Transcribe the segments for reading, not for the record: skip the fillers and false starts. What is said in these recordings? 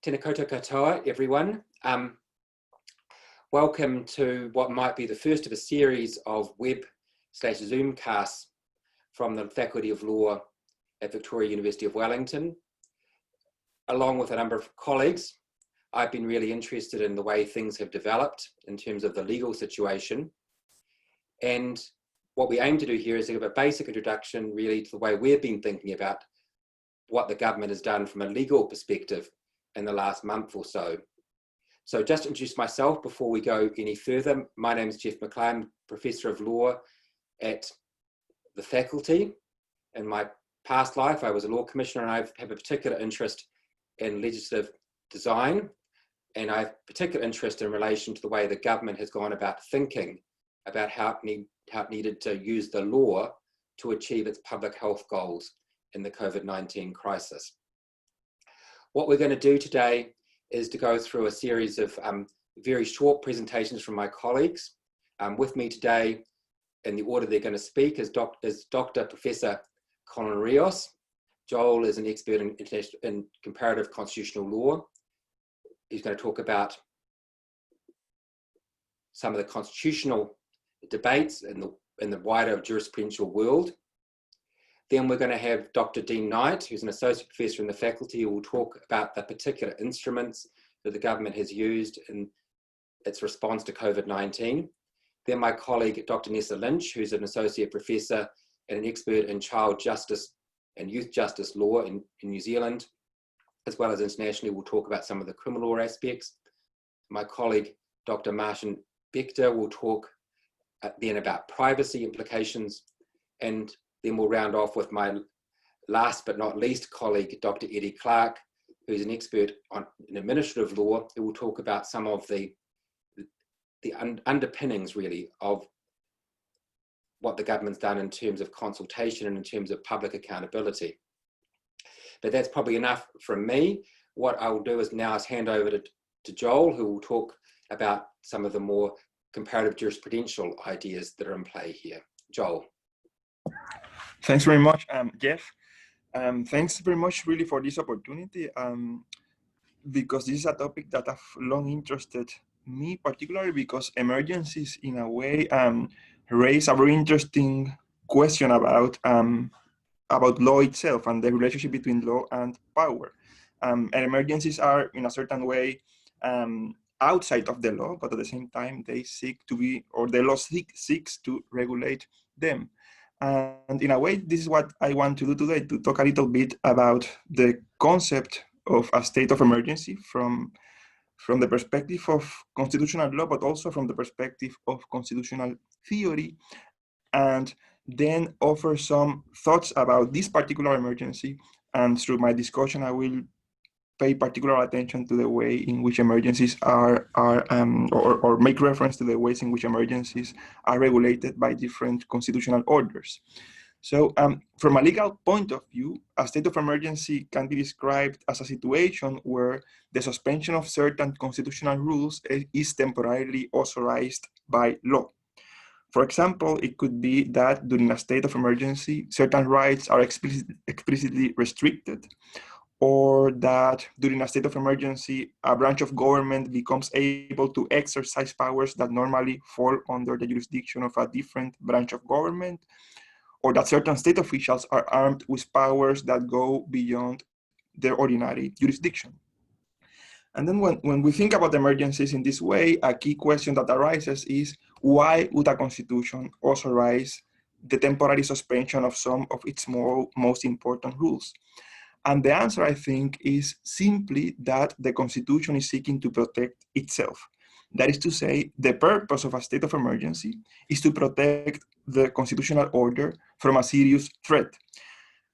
Tēnā koutou katoa, everyone. Welcome to what might be the first of a series of web/Zoom casts from the Faculty of Law at Victoria University of Wellington. Along with a number of colleagues, I've been really interested in the way things have developed in terms of the legal situation. And what we aim to do here is to give a basic introduction really to the way we've been thinking about what the government has done from a legal perspective in the last month or so. So just to introduce myself before we go any further, my name is Geoff McLay. I'm Professor of Law at the faculty. In my past life, I was a law commissioner, and I have a particular interest in legislative design, and I have particular interest in relation to the way the government has gone about thinking about how it needed to use the law to achieve its public health goals in the COVID-19 crisis. What we're going to do today is to go through a series of very short presentations from my colleagues. With me today, in the order they're going to speak, is Dr. Professor Colon-Rios. Joel is an expert in comparative constitutional law. He's going to talk about some of the constitutional debates in the wider jurisprudential world. Then we're going to have Dr. Dean Knight, who's an associate professor in the faculty, who will talk about the particular instruments that the government has used in its response to COVID-19. Then my colleague, Dr. Nessa Lynch, who's an associate professor and an expert in child justice and youth justice law in New Zealand, as well as internationally, will talk about some of the criminal law aspects. My colleague, Dr. Marcin will talk then about privacy implications, and then we'll round off with my last but not least colleague, Dr. Eddie Clark, who's an expert in administrative law, who will talk about some of the underpinnings, really, of what the government's done in terms of consultation and in terms of public accountability. But that's probably enough from me. What I will do is now hand over to Joel, who will talk about some of the more comparative jurisprudential ideas that are in play here. Joel. Thanks very much, Geoff. Thanks very much really for this opportunity, because this is a topic that I've long interested me, particularly because emergencies in a way raise a very interesting question about law itself and the relationship between law and power. And emergencies are in a certain way outside of the law, but at the same time they seek to be, or the law seeks to regulate them. And in a way, this is what I want to do today, to talk a little bit about the concept of a state of emergency from the perspective of constitutional law, but also from the perspective of constitutional theory, and then offer some thoughts about this particular emergency. And through my discussion, I will pay particular attention to the way in which emergencies or make reference to the ways in which emergencies are regulated by different constitutional orders. So from a legal point of view, a state of emergency can be described as a situation where the suspension of certain constitutional rules is temporarily authorized by law. For example, it could be that during a state of emergency, certain rights are explicitly restricted, or that during a state of emergency, a branch of government becomes able to exercise powers that normally fall under the jurisdiction of a different branch of government, or that certain state officials are armed with powers that go beyond their ordinary jurisdiction. And then when we think about emergencies in this way, a key question that arises is, why would a constitution authorize the temporary suspension of some of its most important rules? And the answer, I think, is simply that the Constitution is seeking to protect itself. That is to say, the purpose of a state of emergency is to protect the constitutional order from a serious threat.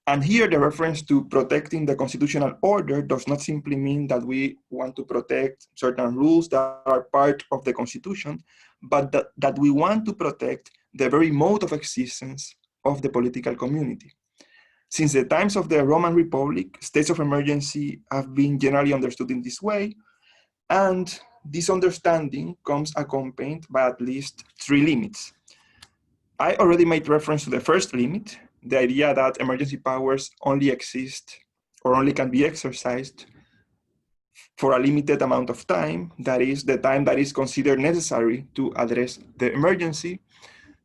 And here the reference to protecting the constitutional order does not simply mean that we want to protect certain rules that are part of the Constitution, but that we want to protect the very mode of existence of the political community. Since the times of the Roman Republic, states of emergency have been generally understood in this way, and this understanding comes accompanied by at least 3 limits. I already made reference to the first limit, the idea that emergency powers only exist or only can be exercised for a limited amount of time, that is the time that is considered necessary to address the emergency.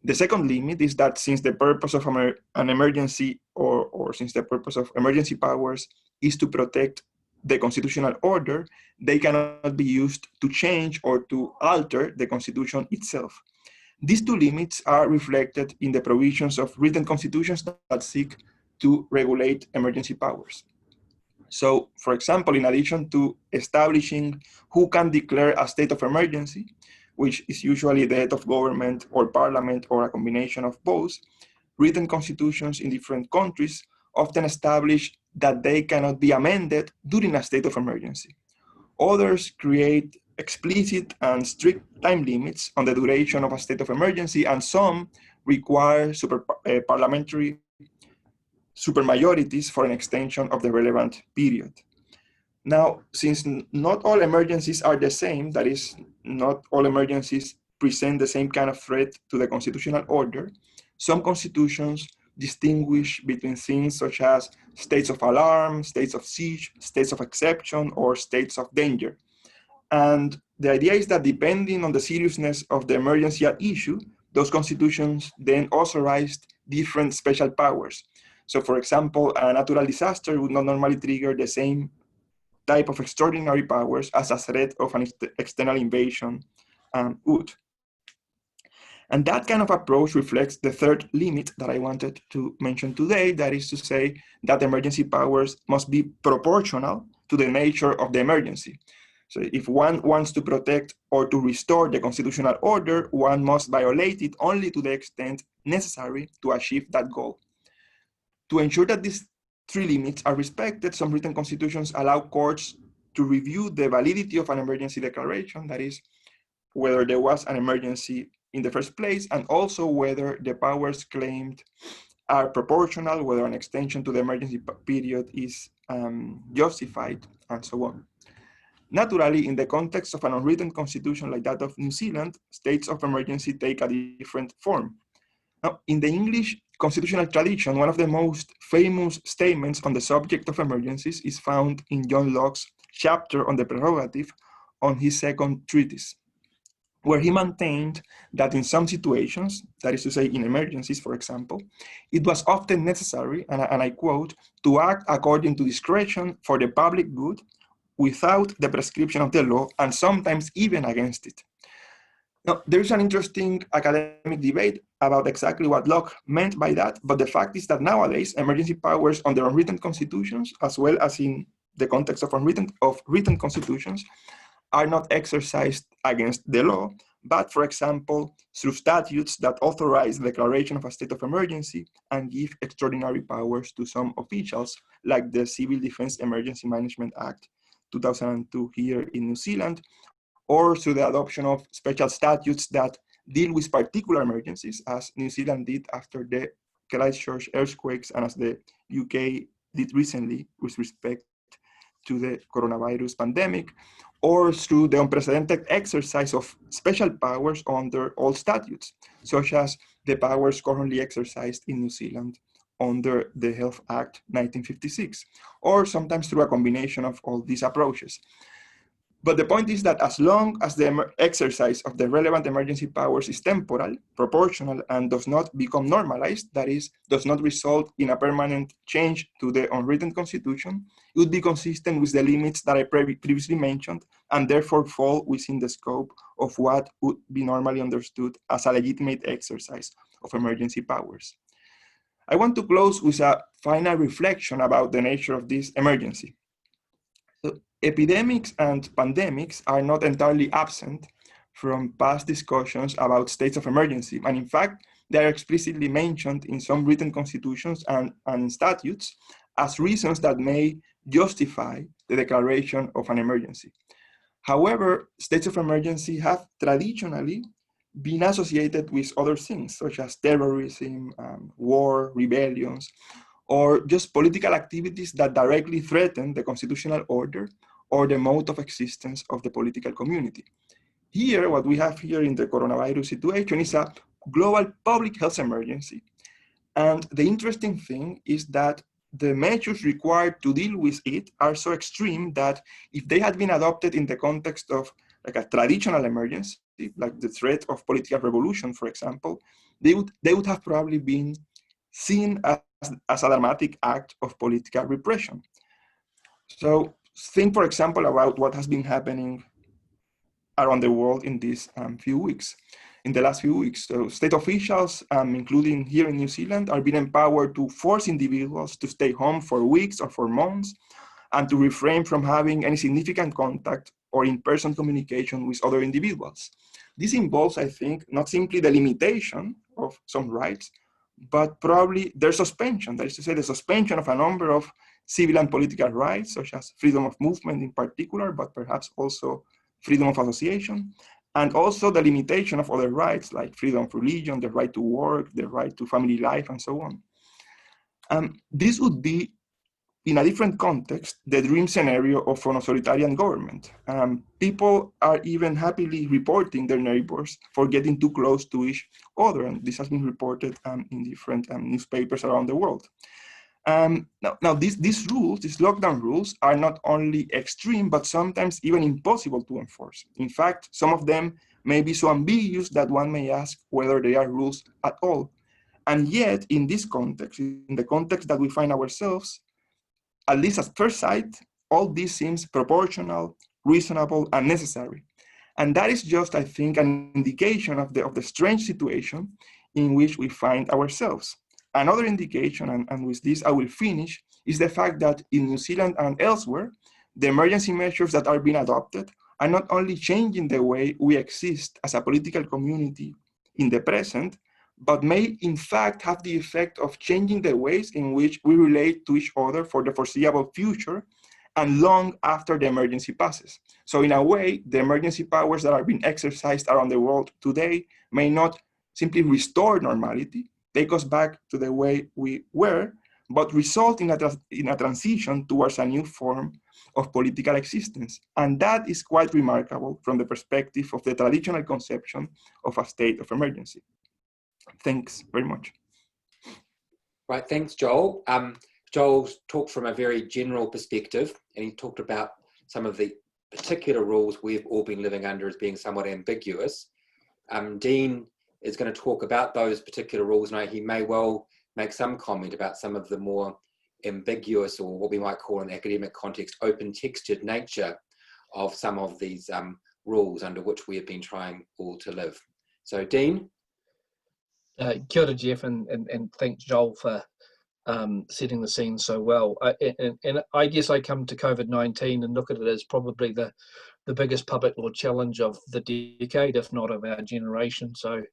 The second limit is that since the purpose of an emergency or since the purpose of emergency powers is to protect the constitutional order, they cannot be used to change or to alter the constitution itself. These two limits are reflected in the provisions of written constitutions that seek to regulate emergency powers. So, for example, in addition to establishing who can declare a state of emergency, which is usually the head of government or parliament or a combination of both, written constitutions in different countries often establish that they cannot be amended during a state of emergency. Others create explicit and strict time limits on the duration of a state of emergency, and some require parliamentary supermajorities for an extension of the relevant period. Now, since not all emergencies are the same, that is, not all emergencies present the same kind of threat to the constitutional order, some constitutions distinguish between things such as states of alarm, states of siege, states of exception, or states of danger. And the idea is that depending on the seriousness of the emergency at issue, those constitutions then authorized different special powers. So for example, a natural disaster would not normally trigger the same type of extraordinary powers as a threat of an external invasion would. And that kind of approach reflects the third limit that I wanted to mention today, that is to say that emergency powers must be proportional to the nature of the emergency. So if one wants to protect or to restore the constitutional order, one must violate it only to the extent necessary to achieve that goal. To ensure that these three limits are respected, some written constitutions allow courts to review the validity of an emergency declaration, that is, whether there was an emergency in the first place, and also whether the powers claimed are proportional, whether an extension to the emergency period is justified, and so on. Naturally, in the context of an unwritten constitution like that of New Zealand, states of emergency take a different form. Now, in the English constitutional tradition, one of the most famous statements on the subject of emergencies is found in John Locke's chapter on the prerogative on his second treatise, where he maintained that in some situations, that is to say in emergencies, for example, it was often necessary, and I quote, to act according to discretion for the public good without the prescription of the law, and sometimes even against it. Now, there's an interesting academic debate about exactly what Locke meant by that, but the fact is that nowadays, emergency powers under unwritten constitutions, as well as in the context of written constitutions, are not exercised against the law, but for example, through statutes that authorize the declaration of a state of emergency and give extraordinary powers to some officials, like the Civil Defense Emergency Management Act 2002 here in New Zealand, or through the adoption of special statutes that deal with particular emergencies, as New Zealand did after the Christchurch earthquakes and as the UK did recently with respect to the coronavirus pandemic, or through the unprecedented exercise of special powers under all statutes, such as the powers currently exercised in New Zealand under the Health Act 1956, or sometimes through a combination of all these approaches. But the point is that as long as the exercise of the relevant emergency powers is temporal, proportional, and does not become normalized, that is, does not result in a permanent change to the unwritten constitution, it would be consistent with the limits that I previously mentioned, and therefore fall within the scope of what would be normally understood as a legitimate exercise of emergency powers. I want to close with a final reflection about the nature of this emergency. Epidemics and pandemics are not entirely absent from past discussions about states of emergency, and in fact, they are explicitly mentioned in some written constitutions and statutes as reasons that may justify the declaration of an emergency. However, states of emergency have traditionally been associated with other things, such as terrorism, war, rebellions, or just political activities that directly threaten the constitutional order or the mode of existence of the political community. Here, what we have here in the coronavirus situation is a global public health emergency. And the interesting thing is that the measures required to deal with it are so extreme that if they had been adopted in the context of like a traditional emergency, like the threat of political revolution, for example, they would have probably been seen as a dramatic act of political repression. So think, for example, about what has been happening around the world in these few weeks. In the last few weeks, so state officials, including here in New Zealand, are being empowered to force individuals to stay home for weeks or for months and to refrain from having any significant contact or in-person communication with other individuals. This involves, I think, not simply the limitation of some rights, but probably their suspension. That is to say, the suspension of a number of civil and political rights, such as freedom of movement in particular, but perhaps also freedom of association, and also the limitation of other rights like freedom of religion, the right to work, the right to family life, and so on. This would be, in a different context, the dream scenario of an authoritarian government. People are even happily reporting their neighbors for getting too close to each other, and this has been reported in different newspapers around the world. Now these rules, these lockdown rules, are not only extreme, but sometimes even impossible to enforce. In fact, some of them may be so ambiguous that one may ask whether they are rules at all. And yet, in this context, in the context that we find ourselves, at least at first sight, all this seems proportional, reasonable, and necessary. And that is just, I think, an indication of the strange situation in which we find ourselves. Another indication, and with this I will finish, is the fact that in New Zealand and elsewhere, the emergency measures that are being adopted are not only changing the way we exist as a political community in the present, but may in fact have the effect of changing the ways in which we relate to each other for the foreseeable future and long after the emergency passes. So in a way, the emergency powers that are being exercised around the world today may not simply restore normality, take us back to the way we were, but result in a transition towards a new form of political existence. And that is quite remarkable from the perspective of the traditional conception of a state of emergency. Thanks very much. Right, thanks, Joel. Joel talked from a very general perspective, and he talked about some of the particular rules we've all been living under as being somewhat ambiguous. Dean is going to talk about those particular rules, and he may well make some comment about some of the more ambiguous, or what we might call in academic context, open-textured nature of some of these rules under which we have been trying all to live. So, Dean? Kia ora, Geoff, and thanks, Joel, for setting the scene so well. And I guess I come to COVID-19 and look at it as probably the biggest public law challenge of the decade, if not of our generation. So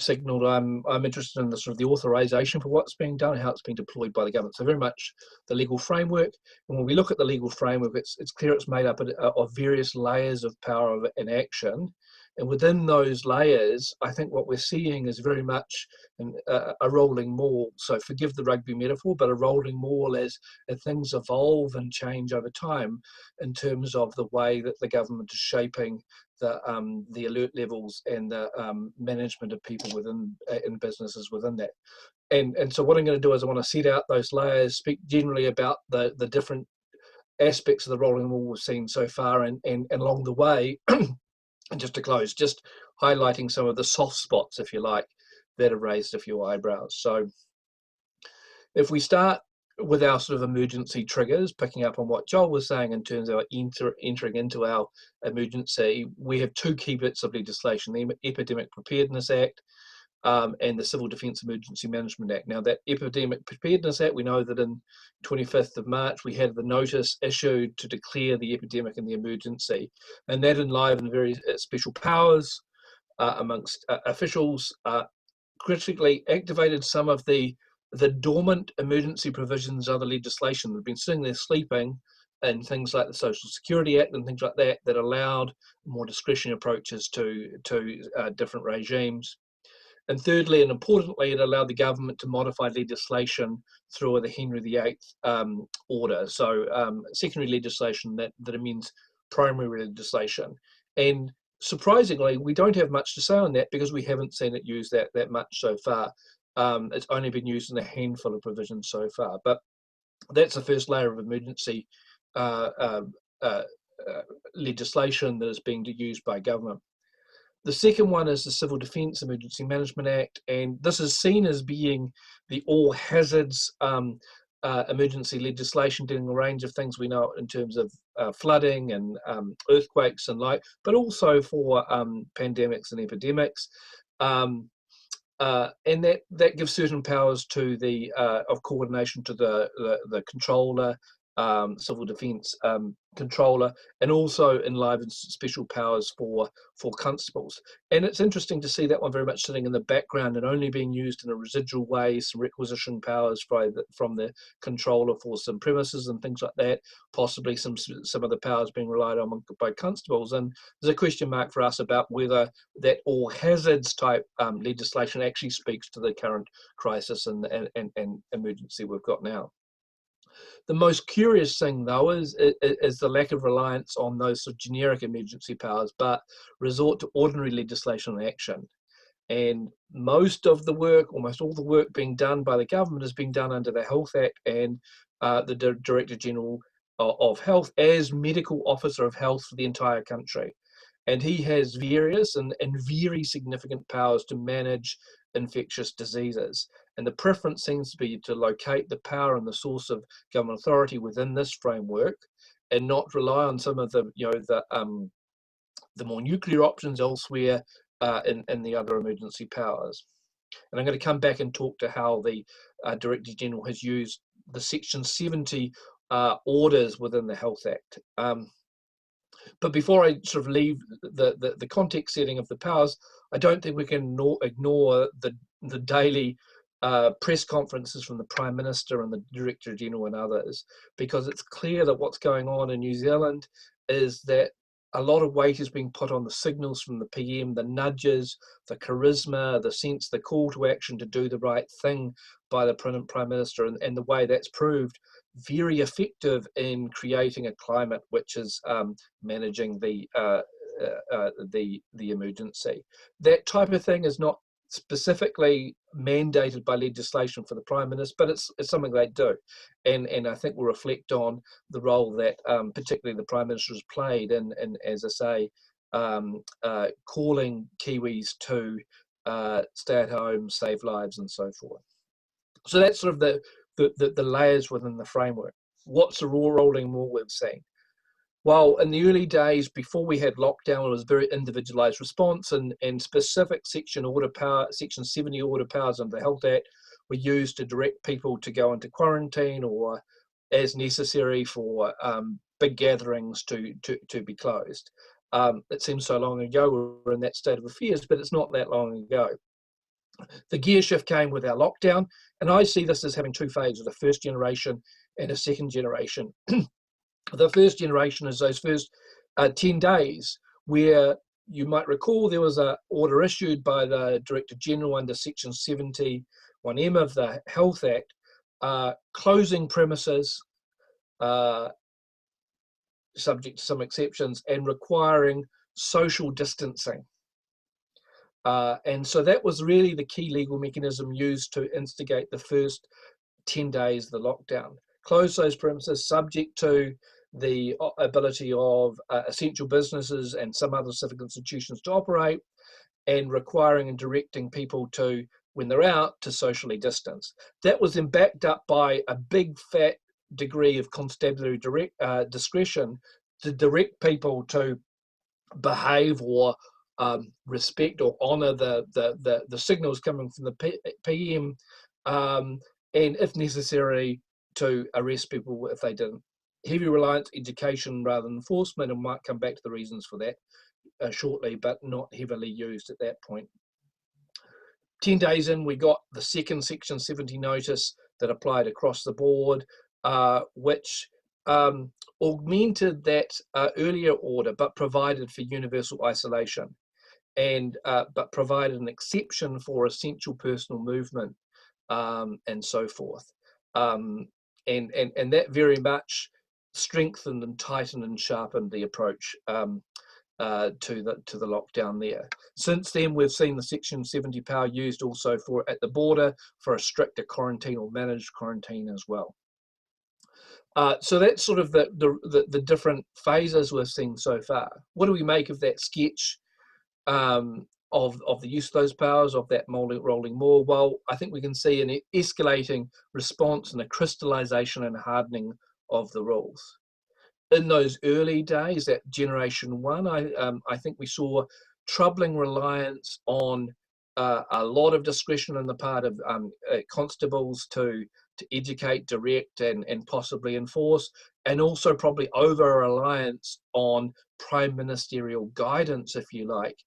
signalled I'm interested in the sort of the authorisation for what's being done, how it's being deployed by the government. So very much the legal framework. And when we look at the legal framework, it's clear it's made up of various layers of power and action. And within those layers, I think what we're seeing is very much a rolling maul. So forgive the rugby metaphor, but a rolling maul as things evolve and change over time in terms of the way that the government is shaping the alert levels and the management of people within in businesses within that. And so what I'm going to do is I want to set out those layers, speak generally about the different aspects of the rolling maul we've seen so far, and along the way. And just to close, just highlighting some of the soft spots, if you like, that have raised a few eyebrows. So if we start with our sort of emergency triggers, picking up on what Joel was saying in terms of entering into our emergency, we have two key bits of legislation, the Epidemic Preparedness Act and the Civil Defence Emergency Management Act. Now, that Epidemic Preparedness Act, we know that in 25th of March, we had the notice issued to declare the epidemic and the emergency, and that enlivened very special powers amongst officials, critically activated some of the dormant emergency provisions of the legislation that have been sitting there sleeping, and things like the Social Security Act and things like that, that allowed more discretionary approaches to different regimes. And thirdly, and importantly, it allowed the government to modify legislation through the Henry VIII order. So secondary legislation that amends primary legislation. And surprisingly, we don't have much to say on that because we haven't seen it used that much so far. It's only been used in a handful of provisions so far. But That's the first layer of emergency legislation that is being used by government. The second one is the Civil Defence Emergency Management Act, and this is seen as being the all hazards emergency legislation, dealing with a range of things we know in terms of flooding and earthquakes and but also for pandemics and epidemics. And that gives certain powers to the of coordination to the controller, civil defence controller, and also enlivens special powers for constables. And it's interesting to see that one very much sitting in the background and only being used in a residual way, some requisition powers from the controller for some premises and things like that, possibly some of the powers being relied on by constables. And there's a question mark for us about whether that all hazards type legislation actually speaks to the current crisis and emergency we've got now. The most curious thing, though, is the lack of reliance on those sort of generic emergency powers, but resort to ordinary legislation and action. And most of the work, almost all the work being done by the government is being done under the Health Act and the Director General of Health as medical officer of health for the entire country. And he has various and very significant powers to manage infectious diseases. And the preference seems to be to locate the power and the source of government authority within this framework, and not rely on some of the more nuclear options elsewhere in the other emergency powers. And I'm going to come back and talk to how the Director General has used the Section 70 orders within the Health Act. But before I sort of leave the context setting of the powers, I don't think we can ignore the daily press conferences from the Prime Minister and the Director General and others, because it's clear that what's going on in New Zealand is that a lot of weight is being put on the signals from the PM, the nudges, the charisma, the sense, the call to action to do the right thing by the Prime Minister, and the way that's proved very effective in creating a climate which is managing the emergency. That type of thing is not specifically mandated by legislation for the Prime Minister, but it's something they do, and I think we'll reflect on the role that particularly the Prime Minister has played in as I say, calling Kiwis to stay at home, save lives, and so forth. So that's sort of the layers within the framework. What's the raw rolling more we've seen? Well, in the early days, before we had lockdown, it was very individualized response, and specific Section 70 order powers under the Health Act were used to direct people to go into quarantine, or as necessary for big gatherings to be closed. It seems so long ago we're in that state of affairs, but it's not that long ago. The gear shift came with our lockdown, and I see this as having two phases, a first generation and a second generation. The first generation is those first 10 days where you might recall there was an order issued by the Director General under Section 71M of the Health Act, closing premises, subject to some exceptions, and requiring social distancing. And so that was really the key legal mechanism used to instigate the first 10 days of the lockdown. Close those premises subject to the ability of essential businesses and some other civic institutions to operate, and requiring and directing people to, when they're out, to socially distance. That was then backed up by a big fat degree of constabulary discretion to direct people to behave or respect or honour the signals coming from the PM, and if necessary to arrest people if they didn't. Heavy reliance, education rather than enforcement, and we might come back to the reasons for that shortly, but not heavily used at that point. 10 days in, we got the second Section 70 notice that applied across the board, which augmented that earlier order, but provided for universal isolation, and but provided an exception for essential personal movement, and so forth. And that very much strengthened and tightened and sharpened the approach to the lockdown there. Since then, we've seen the Section 70 power used also for at the border for a stricter quarantine or managed quarantine as well. So that's sort of the different phases we've seen so far. What do we make of that sketch of the use of those powers, of that rolling more? Well, I think we can see an escalating response and a crystallization and hardening of the rules. In those early days, that Generation 1, I think we saw troubling reliance on a lot of discretion on the part of constables to educate, direct, and possibly enforce, and also probably over-reliance on prime ministerial guidance, if you like,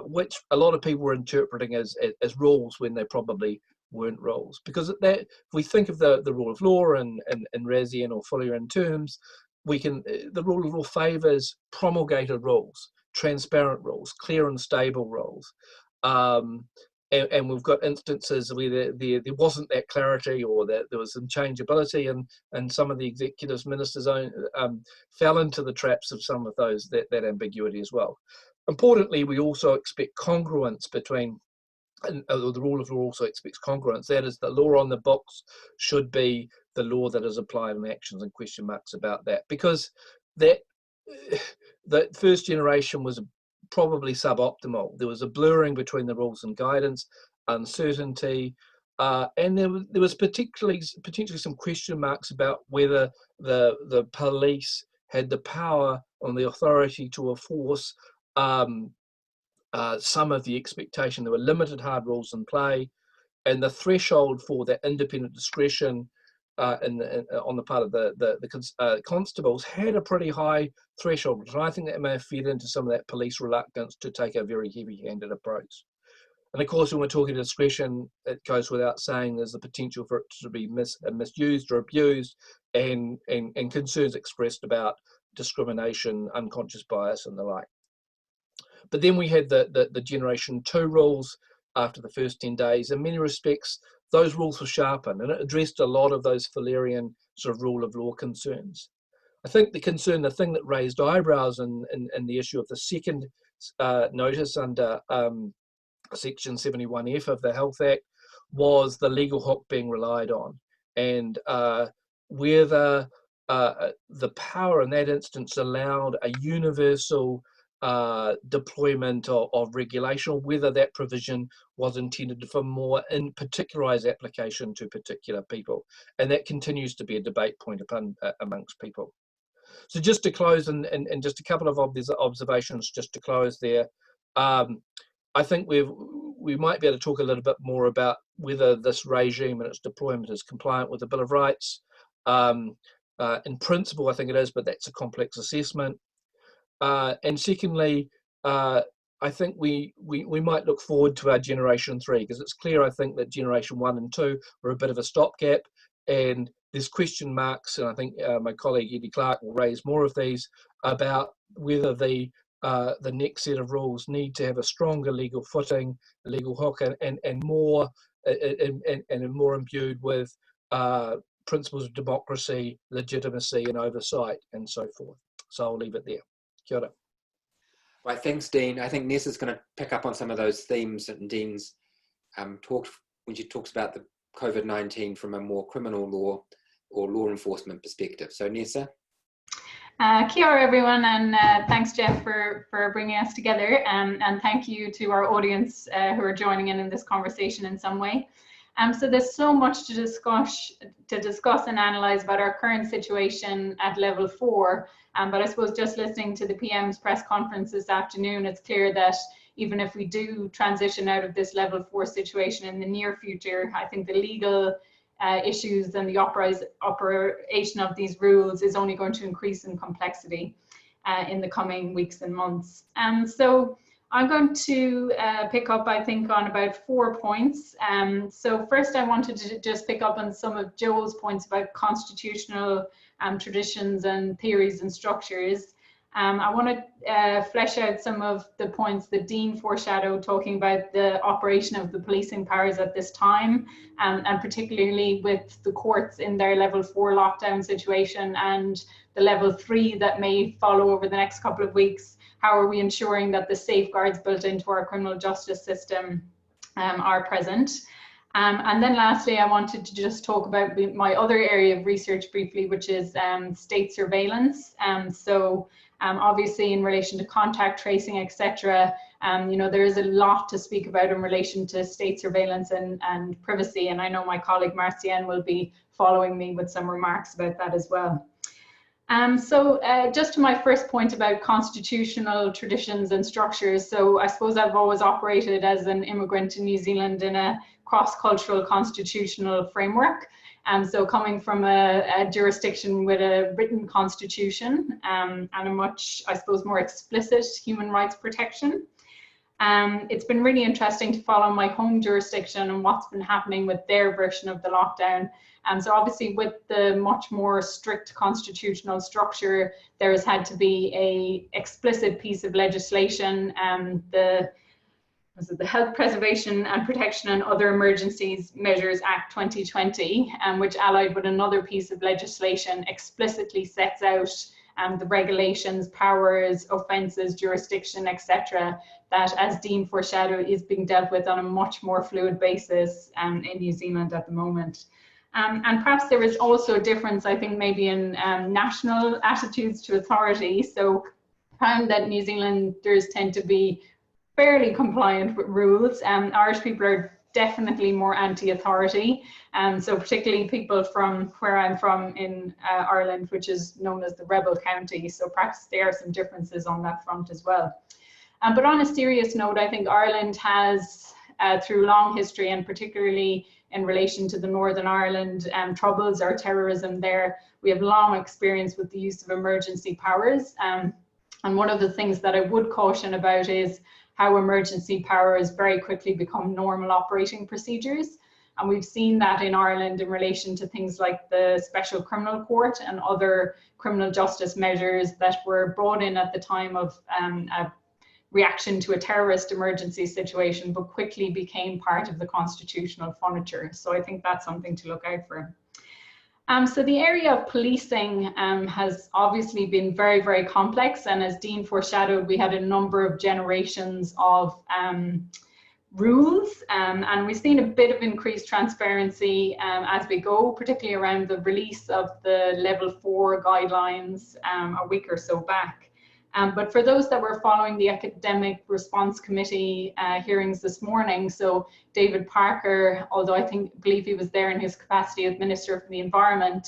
which a lot of people were interpreting as rules when they probably weren't rules. Because if we think of the rule of law in Razian or Fullian terms, the rule of law favours promulgated rules, transparent rules, clear and stable rules. And we've got instances where there wasn't that clarity, or that there was some changeability, and some of the executives, ministers fell into the traps of some of that ambiguity as well. Importantly, we also expect congruence between, and the rule of law also expects congruence. That is, the law on the books should be the law that is applied in actions, and question marks about that, because that first generation was probably suboptimal. There was a blurring between the rules and guidance, uncertainty, and there was potentially some question marks about whether the police had the power and the authority to enforce some of the expectation. There were limited hard rules in play, and the threshold for that independent discretion on the part of the constables had a pretty high threshold, and I think that may have fed into some of that police reluctance to take a very heavy-handed approach. And of course, when we're talking discretion, it goes without saying there's the potential for it to be misused or abused, and concerns expressed about discrimination, unconscious bias, and the like. But then we had the Generation 2 rules after the first 10 days. In many respects, those rules were sharpened, and it addressed a lot of those Fullerian sort of rule of law concerns. I think the thing that raised eyebrows in the issue of the second notice under Section 71F of the Health Act was the legal hook being relied on, and whether the power in that instance allowed a universal deployment of regulation, or whether that provision was intended for more in particularized application to particular people. And that continues to be a debate point amongst people. So just to close, and just a couple of observations just to close there, I think we might be able to talk a little bit more about whether this regime and its deployment is compliant with the Bill of Rights. In principle, I think it is, but that's a complex assessment. And secondly, I think we might look forward to our Generation 3, because it's clear, I think, that Generation 1 and 2 were a bit of a stopgap, and there's question marks, and I think my colleague Eddie Clark will raise more of these, about whether the next set of rules need to have a stronger legal footing, a legal hook, and more imbued with principles of democracy, legitimacy, and oversight, and so forth. So I'll leave it there. Kia ora. Right, thanks, Dean. I think Nessa's going to pick up on some of those themes that Dean's talked when she talks about the COVID-19 from a more criminal law or law enforcement perspective. So Nessa. Kia ora, everyone, and thanks, Geoff, for bringing us together, and thank you to our audience who are joining in this conversation in some way. So there's so much to discuss and analyse about our current situation at level 4, but I suppose just listening to the PM's press conference this afternoon, it's clear that even if we do transition out of this level 4 situation in the near future, I think the legal issues and the operation of these rules is only going to increase in complexity in the coming weeks and months. So I'm going to pick up, I think, on about 4 points. So first, I wanted to just pick up on some of Joel's points about constitutional traditions and theories and structures. I want to flesh out some of the points that Dean foreshadowed, talking about the operation of the policing powers at this time, and particularly with the courts in their level 4 lockdown situation and the level 3 that may follow over the next couple of weeks. How are we ensuring that the safeguards built into our criminal justice system are present? And then lastly, I wanted to just talk about my other area of research briefly, which is state surveillance. Obviously in relation to contact tracing, etc., you know, there is a lot to speak about in relation to state surveillance and privacy. And I know my colleague Marcin will be following me with some remarks about that as well. Just to my first point about constitutional traditions and structures. So I suppose I've always operated as an immigrant to New Zealand in a cross-cultural constitutional framework. So coming from a jurisdiction with a written constitution and a much, I suppose, more explicit human rights protection. It's been really interesting to follow my home jurisdiction and what's been happening with their version of the lockdown. So obviously with the much more strict constitutional structure, there has had to be a explicit piece of legislation, the Health Preservation and Protection and Other Emergencies Measures Act 2020, which allied with another piece of legislation explicitly sets out the regulations, powers, offences, jurisdiction, etc., that, as Dean foreshadowed, is being dealt with on a much more fluid basis in New Zealand at the moment. And perhaps there is also a difference, I think, maybe in national attitudes to authority. So I found that New Zealanders tend to be fairly compliant with rules. Irish people are definitely more anti-authority. So particularly people from where I'm from in Ireland, which is known as the Rebel County. So perhaps there are some differences on that front as well. But on a serious note, I think Ireland has, through long history, and particularly in relation to the Northern Ireland troubles or terrorism there, we have long experience with the use of emergency powers. And one of the things that I would caution about is how emergency powers very quickly become normal operating procedures. And we've seen that in Ireland in relation to things like the Special Criminal Court and other criminal justice measures that were brought in at the time of a reaction to a terrorist emergency situation, but quickly became part of the constitutional furniture. So I think that's something to look out for. So the area of policing has obviously been very, very complex. And as Dean foreshadowed, we had a number of generations of rules. And we've seen a bit of increased transparency as we go, particularly around the release of the Level 4 guidelines a week or so back. But for those that were following the Academic Response Committee hearings this morning, so David Parker, although I believe he was there in his capacity as Minister for the Environment,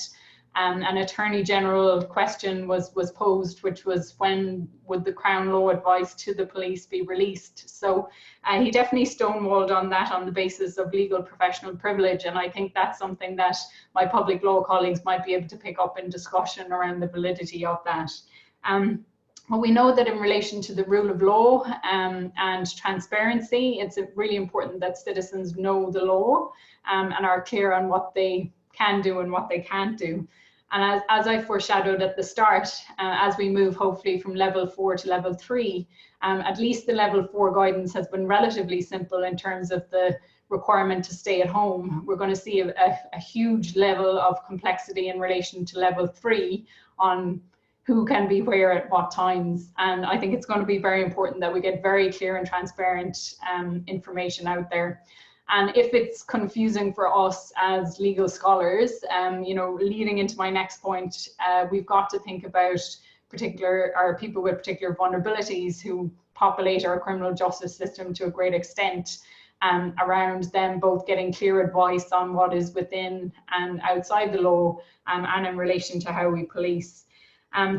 an Attorney General question was posed, which was when would the Crown Law advice to the police be released? So he definitely stonewalled on that on the basis of legal professional privilege, and I think that's something that my public law colleagues might be able to pick up in discussion around the validity of that. Well, we know that in relation to the rule of law and transparency, it's really important that citizens know the law and are clear on what they can do and what they can't do. And as I foreshadowed at the start, as we move hopefully from Level 4 to Level 3, at least the Level 4 guidance has been relatively simple in terms of the requirement to stay at home. We're going to see a huge level of complexity in relation to Level 3 on who can be where at what times. And I think it's going to be very important that we get very clear and transparent information out there. And if it's confusing for us as legal scholars, you know, leading into my next point, we've got to think about people with particular vulnerabilities who populate our criminal justice system to a great extent, around them both getting clear advice on what is within and outside the law, and in relation to how we police.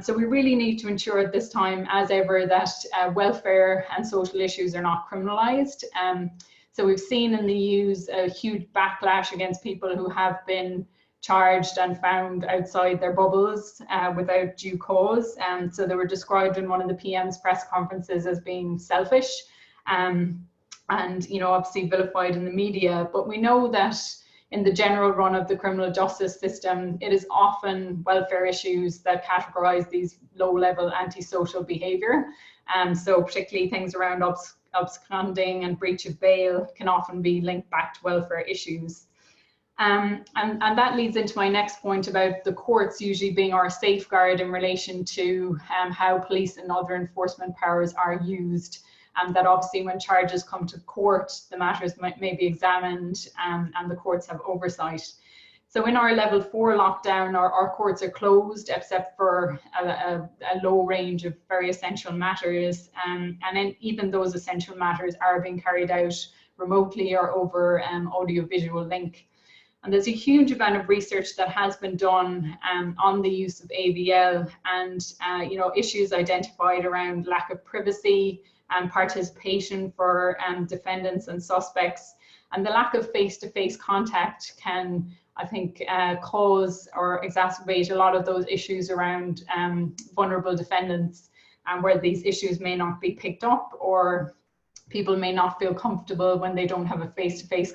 So we really need to ensure at this time, as ever, that welfare and social issues are not criminalised. So we've seen in the news a huge backlash against people who have been charged and found outside their bubbles without due cause. So they were described in one of the PM's press conferences as being selfish and, you know, obviously vilified in the media. But we know that in the general run of the criminal justice system, it is often welfare issues that categorise these low-level antisocial behaviour. So particularly things around absconding and breach of bail can often be linked back to welfare issues. And that leads into my next point about the courts usually being our safeguard in relation to how police and other enforcement powers are used. and that obviously when charges come to court, the matters may be examined and the courts have oversight. So in our level 4 lockdown, our courts are closed except for a low range of very essential matters. And then even those essential matters are being carried out remotely or over audio-visual link. And there's a huge amount of research that has been done on the use of AVL and issues identified around lack of privacy and participation for defendants and suspects. And the lack of face-to-face contact can, I think, cause or exacerbate a lot of those issues around vulnerable defendants, where these issues may not be picked up, or people may not feel comfortable when they don't have a face-to-face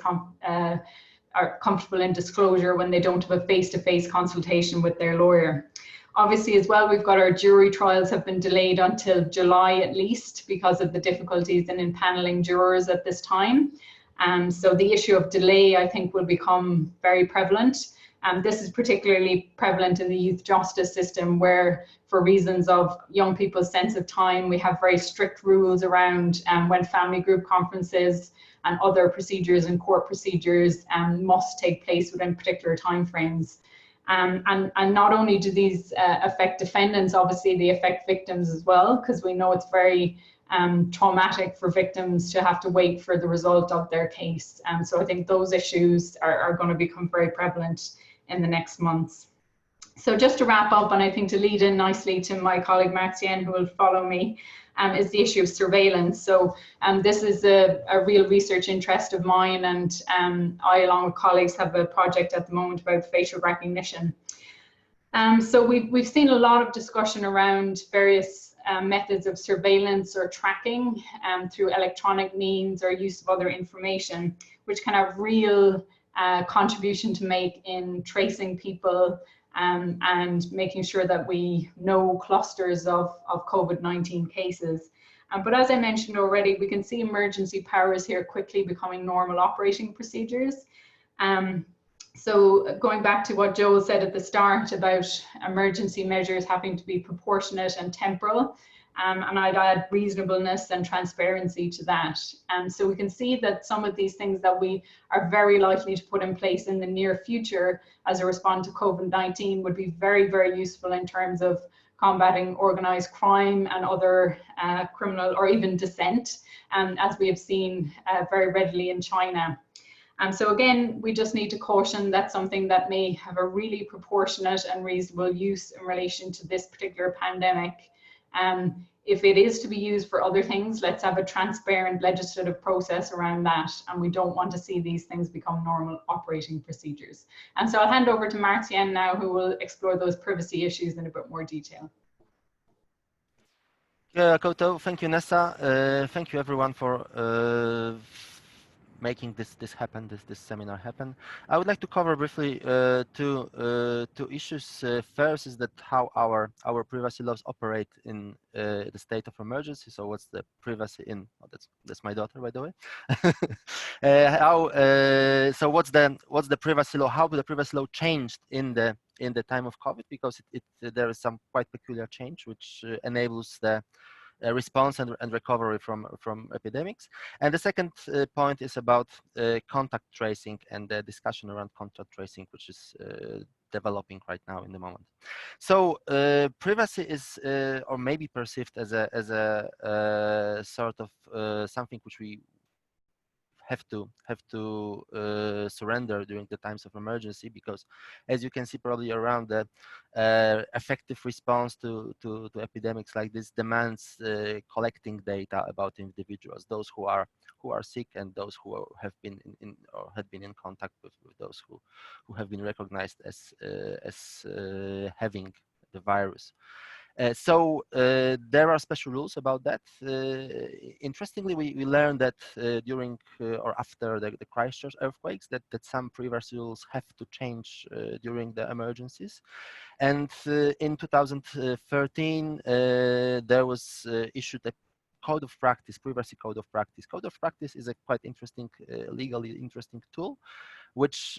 or comfortable in disclosure when they don't have a face-to-face consultation with their lawyer. Obviously as well, we've got our jury trials have been delayed until July at least because of the difficulties in impaneling jurors at this time. So the issue of delay, I think, will become very prevalent. This is particularly prevalent in the youth justice system, where for reasons of young people's sense of time, we have very strict rules around when family group conferences and other procedures and court procedures must take place within particular timeframes. And not only do these affect defendants, obviously they affect victims as well, because we know it's very traumatic for victims to have to wait for the result of their case. So I think those issues are going to become very prevalent in the next months. So just to wrap up, and I think to lead in nicely to my colleague Marcin, who will follow me, is the issue of surveillance. So this is a real research interest of mine, and I, along with colleagues, have a project at the moment about facial recognition. So we've seen a lot of discussion around various methods of surveillance or tracking through electronic means or use of other information, which can have real contribution to make in tracing people and making sure that we know clusters of COVID-19 cases. But as I mentioned already, we can see emergency powers here quickly becoming normal operating procedures. So going back to what Joel said at the start about emergency measures having to be proportionate and temporal, and I'd add reasonableness and transparency to that. So we can see that some of these things that we are very likely to put in place in the near future as a response to COVID-19 would be very, very useful in terms of combating organized crime and other criminal or even dissent, as we have seen very readily in China. So again, we just need to caution that's something that may have a really proportionate and reasonable use in relation to this particular pandemic. If it is to be used for other things, let's have a transparent legislative process around that. And we don't want to see these things become normal operating procedures. And so I'll hand over to Marcin now, who will explore those privacy issues in a bit more detail. Koto, thank you, Nessa. Thank you everyone for making this seminar happen. I would like to cover briefly two issues. First is that how our privacy laws operate in the state of emergency. So what's the privacy in? Oh, that's my daughter, by the way. So what's the privacy law? How the privacy law changed in the time of COVID? Because there is some quite peculiar change which enables the response and recovery from epidemics. And the second point is about contact tracing and the discussion around contact tracing, which is developing right now in the moment. So privacy is or may be perceived as a sort of something which we have to surrender during the times of emergency, because as you can see probably around the effective response to epidemics like this demands collecting data about individuals, those who are sick and those who have been or had been in contact with those who have been recognized as having the virus. So there are special rules about that. Interestingly, we learned that during or after the Christchurch earthquakes that some privacy rules have to change during the emergencies. And in 2013, there was issued a code of practice, privacy code of practice. Code of practice is a quite interesting, legally interesting tool, which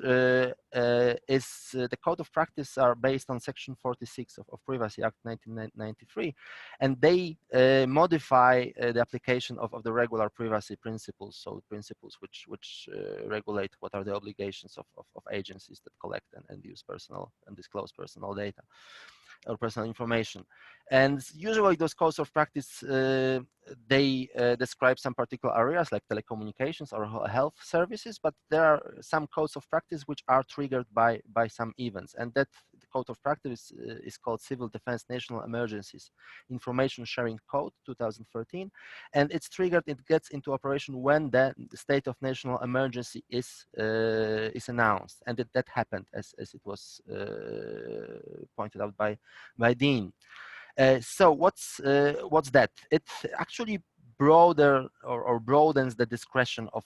is the code of practice are based on Section 46 of Privacy Act 1993, and they modify the application of the regular privacy principles, so principles which regulate what are the obligations of agencies that collect and use personal and disclose personal data or personal information. And usually those codes of practice, they describe some particular areas like telecommunications or health services, but there are some codes of practice which are triggered by some events. And that the code of practice is called Civil Defense National Emergencies Information Sharing Code 2013. And it's triggered, it gets into operation when the state of national emergency is announced. And that happened as it was pointed out by Dean. So what's that? It actually broadens the discretion of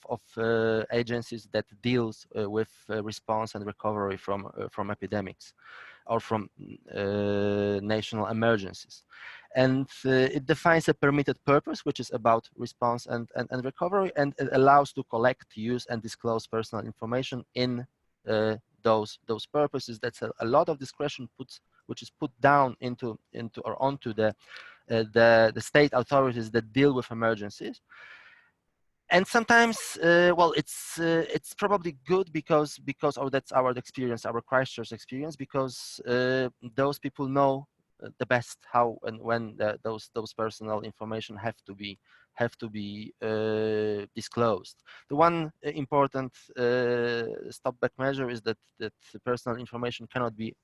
agencies that deals with response and recovery from epidemics or from national emergencies. And it defines a permitted purpose, which is about response and recovery, and it allows to collect, use, and disclose personal information in those purposes. That's a lot of discretion which is put down into or onto the state authorities that deal with emergencies. And sometimes, well, it's probably good because or that's our experience, our Christchurch experience, because those people know the best how and when those personal information have to be disclosed. The one important stopback measure is that the personal information cannot be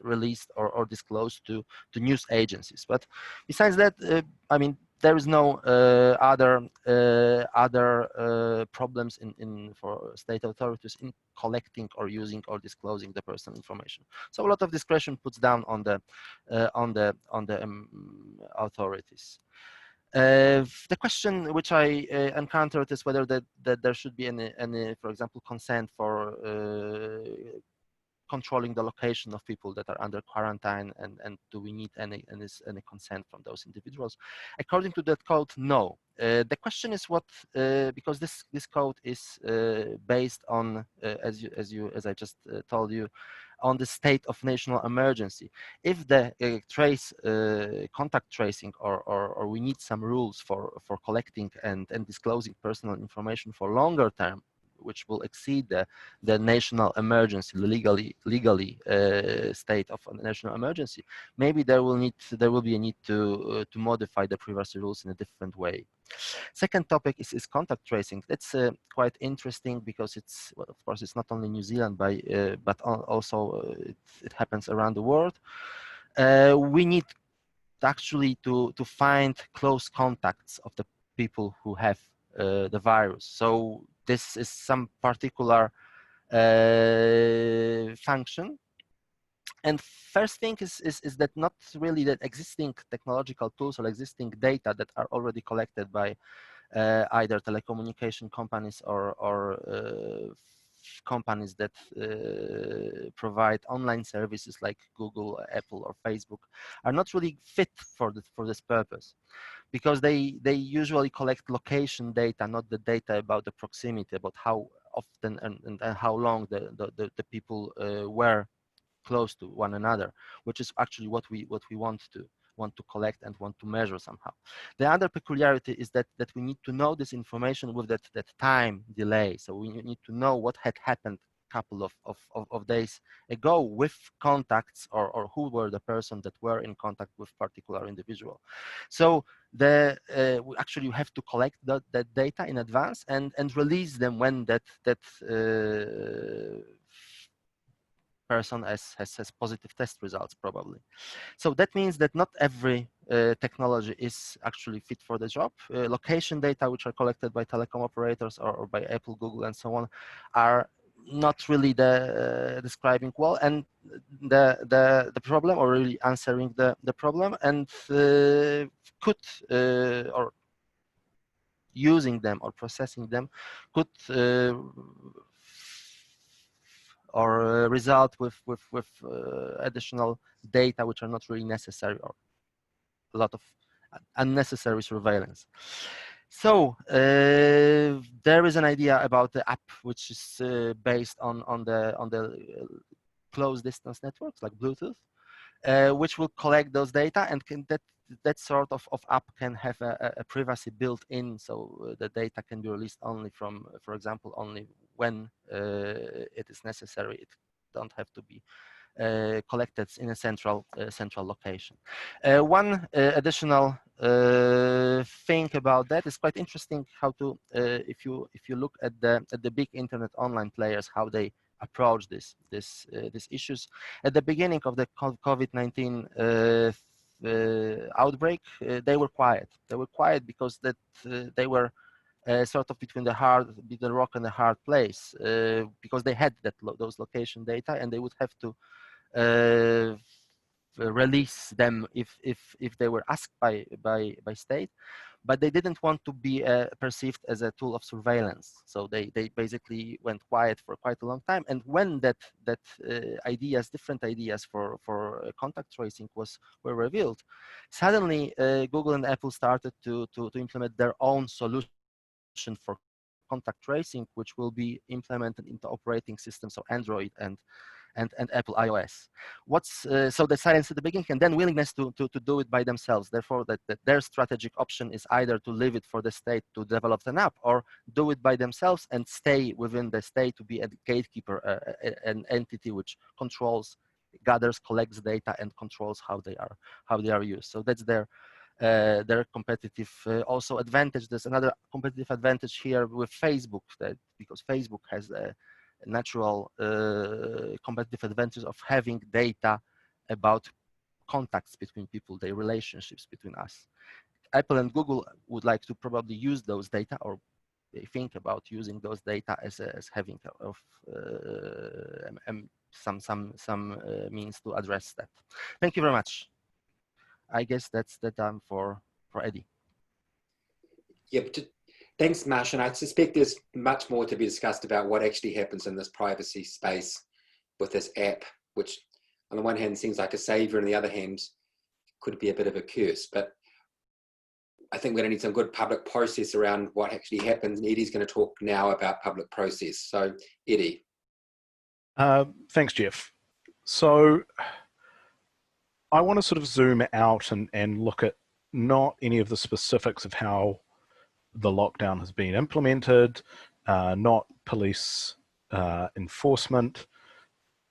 released or disclosed to news agencies. But besides that, I mean, there is no other problems for state authorities in collecting or using or disclosing the personal information. So a lot of discretion puts down on the authorities. The question which I encountered is whether that there should be any, for example, consent for controlling the location of people that are under quarantine, and do we need any consent from those individuals? According to that code, no. The question is what, because this code is based on, as I just told you, on the state of national emergency. If the contact tracing or we need some rules for collecting and disclosing personal information for longer term, which will exceed the national emergency, legally state of a national emergency, maybe there will be a need to modify the privacy rules in a different way. Second topic is contact tracing. That's quite interesting because it's, well, of course, it's not only New Zealand, but also it happens around the world. We need actually to find close contacts of the people who have the virus. So this is some particular function. And first thing is that not really that existing technological tools or existing data that are already collected by either telecommunication companies or companies that provide online services like Google, Apple, or Facebook are not really fit for this purpose, because they usually collect location data, not the data about the proximity, about how often and how long the people were close to one another, which is actually what we want to collect and want to measure somehow. The other peculiarity is that we need to know this information with that time delay. So we need to know what had happened a couple of days ago with contacts or who were the person that were in contact with particular individual. So we actually have to collect that data in advance and release them when that person has positive test results, probably. So that means that not every technology is actually fit for the job. Location data, which are collected by telecom operators or by Apple, Google, and so on, are not really describing well and the problem, or really answering the problem, and could or using them or processing them could or result with additional data which are not really necessary, or a lot of unnecessary surveillance. So there is an idea about the app which is based on the close distance networks like Bluetooth, which will collect those data, and that sort of app can have a privacy built in, so the data can be released only from, for example, only when it is necessary. It don't have to be collected in a central location. One additional thing about that is quite interesting. How to if you look at the big internet online players, how they approach these issues. At the beginning of the COVID-19 outbreak, they were quiet. They were quiet because that they were sort of between the rock and the hard place, because they had those location data, and they would have to release them if they were asked by state, but they didn't want to be perceived as a tool of surveillance. So they basically went quiet for quite a long time. And when different ideas for contact tracing were revealed, suddenly Google and Apple started to implement their own solution for contact tracing, which will be implemented into operating systems of Android and Apple iOS. So the silence at the beginning, and then willingness to do it by themselves. Therefore, that their strategic option is either to leave it for the state to develop an app, or do it by themselves and stay within the state to be a gatekeeper, an entity which controls, gathers, collects data, and controls how they are used. So that's their competitive also advantage. There's another competitive advantage here with Facebook, that because Facebook has a natural competitive advantage of having data about contacts between people, their relationships between us. Apple and Google would like to probably use those data, or they think about using those data as having some means to address that. Thank you very much. I guess that's the time for Eddie. Yeah, thanks, Marcin. I suspect there's much more to be discussed about what actually happens in this privacy space with this app, which on the one hand seems like a savior, and on the other hand could be a bit of a curse. But I think we're going to need some good public process around what actually happens, and Eddie's going to talk now about public process. So, Eddie. Thanks, Geoff. So I want to sort of zoom out and look at not any of the specifics of how the lockdown has been implemented, not police enforcement,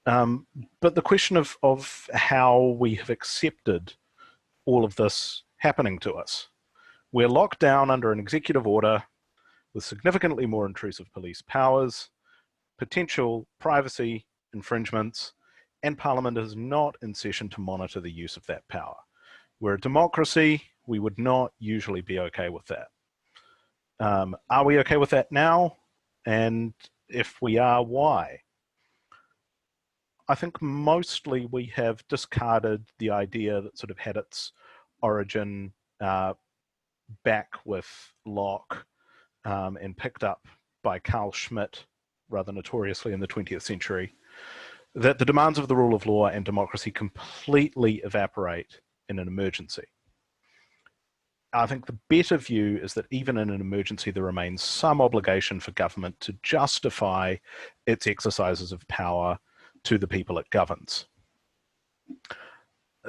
but the question of how we have accepted all of this happening to us. We're locked down under an executive order with significantly more intrusive police powers, potential privacy infringements, and Parliament is not in session to monitor the use of that power. We're a democracy. We would not usually be okay with that. Are we okay with that now? And if we are, why? I think mostly we have discarded the idea that sort of had its origin back with Locke and picked up by Carl Schmitt rather notoriously in the 20th century, that the demands of the rule of law and democracy completely evaporate in an emergency. I think the better view is that even in an emergency, there remains some obligation for government to justify its exercises of power to the people it governs.